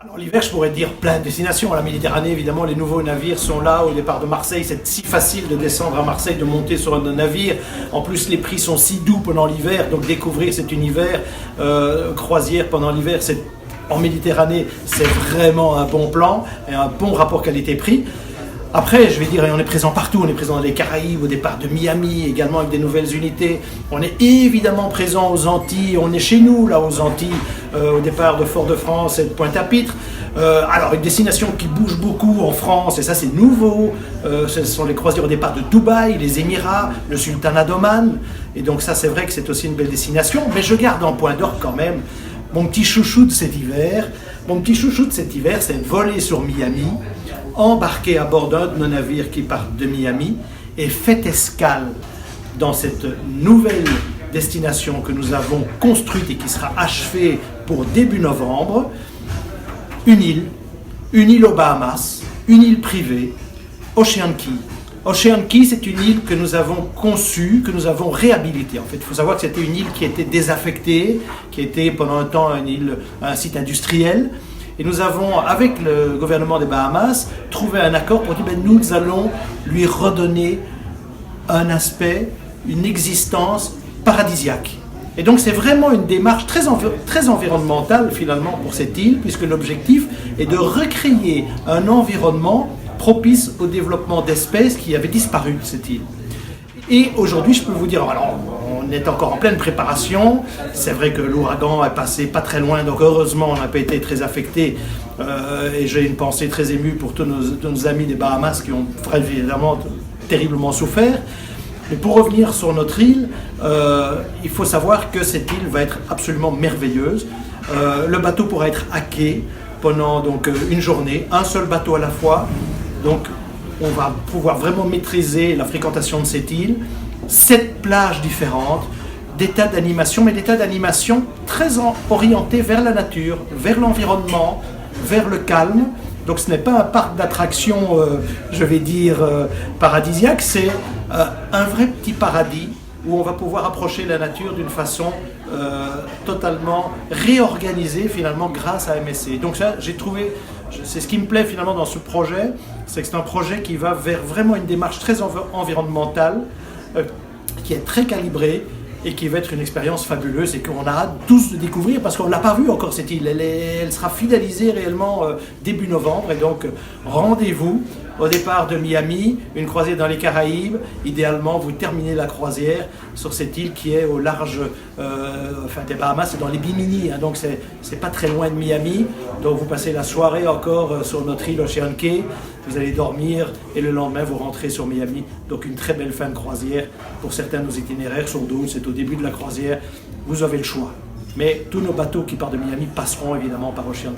Alors l'hiver, je pourrais dire plein de destinations. La Méditerranée, évidemment, les nouveaux navires sont là. Au départ de Marseille, c'est si facile de descendre à Marseille, de monter sur un navire. En plus, les prix sont si doux pendant l'hiver. Donc découvrir cet univers croisière pendant l'hiver, c'est en Méditerranée, c'est vraiment un bon plan et un bon rapport qualité-prix. Après, je vais dire, on est présent partout, on est présent dans les Caraïbes, au départ de Miami, également avec des nouvelles unités. On est évidemment présent aux Antilles, on est chez nous, là, aux Antilles, au départ de Fort-de-France et de Pointe-à-Pitre. Alors, une destination qui bouge beaucoup en France, et ça c'est nouveau, ce sont les croisières au départ de Dubaï, les Émirats, le Sultanat d'Oman. Et donc ça, c'est vrai que c'est aussi une belle destination, mais je garde en point d'orgue quand même mon petit chouchou de cet hiver. Mon petit chouchou de cet hiver, c'est voler sur Miami, embarquer à bord d'un de nos navires qui partent de Miami et fait escale dans cette nouvelle destination que nous avons construite et qui sera achevée pour début novembre. Une île aux Bahamas, une île privée, Ocean Key. Ocean Key, c'est une île que nous avons conçue, que nous avons réhabilitée. En fait, il faut savoir que c'était une île qui était désaffectée, qui était pendant un temps un site industriel. Et nous avons, avec le gouvernement des Bahamas, trouvé un accord pour dire nous allons lui redonner un aspect, une existence paradisiaque. Et donc c'est vraiment une démarche très environnementale finalement pour cette île, puisque l'objectif est de recréer un environnement propice au développement d'espèces qui avaient disparu de cette île. Et aujourd'hui, je peux vous dire, alors on est encore en pleine préparation, c'est vrai que l'ouragan est passé pas très loin, donc heureusement on n'a pas été très affecté, et j'ai une pensée très émue pour tous nos amis des Bahamas qui ont évidemment terriblement souffert. Mais pour revenir sur notre île, il faut savoir que cette île va être absolument merveilleuse. Le bateau pourra être à quai pendant donc une journée, un seul bateau à la fois. Donc on va pouvoir vraiment maîtriser la fréquentation de cette île. 7 plages différentes, des tas d'animations, mais des tas d'animations très orientées vers la nature, vers l'environnement, vers le calme. Donc ce n'est pas un parc d'attractions, je vais dire, paradisiaque, c'est un vrai petit paradis où on va pouvoir approcher la nature d'une façon totalement réorganisée finalement grâce à MSC. Donc ça, j'ai trouvé, c'est ce qui me plaît finalement dans ce projet, c'est que c'est un projet qui va vers vraiment une démarche très environnementale, qui est très calibrée et qui va être une expérience fabuleuse et qu'on a hâte tous de découvrir parce qu'on ne l'a pas vue encore cette île. Elle sera finalisée réellement début novembre et donc rendez-vous au départ de Miami, une croisière dans les Caraïbes. Idéalement, vous terminez la croisière sur cette île qui est au large des Bahamas, c'est dans les Bimini, donc c'est pas très loin de Miami. Donc vous passez la soirée encore sur notre île Ocean Key, vous allez dormir et le lendemain vous rentrez sur Miami. Donc une très belle fin de croisière. Pour certains de nos itinéraires sur d'autres, c'est au début de la croisière, vous avez le choix. Mais tous nos bateaux qui partent de Miami passeront évidemment par Ocean Key.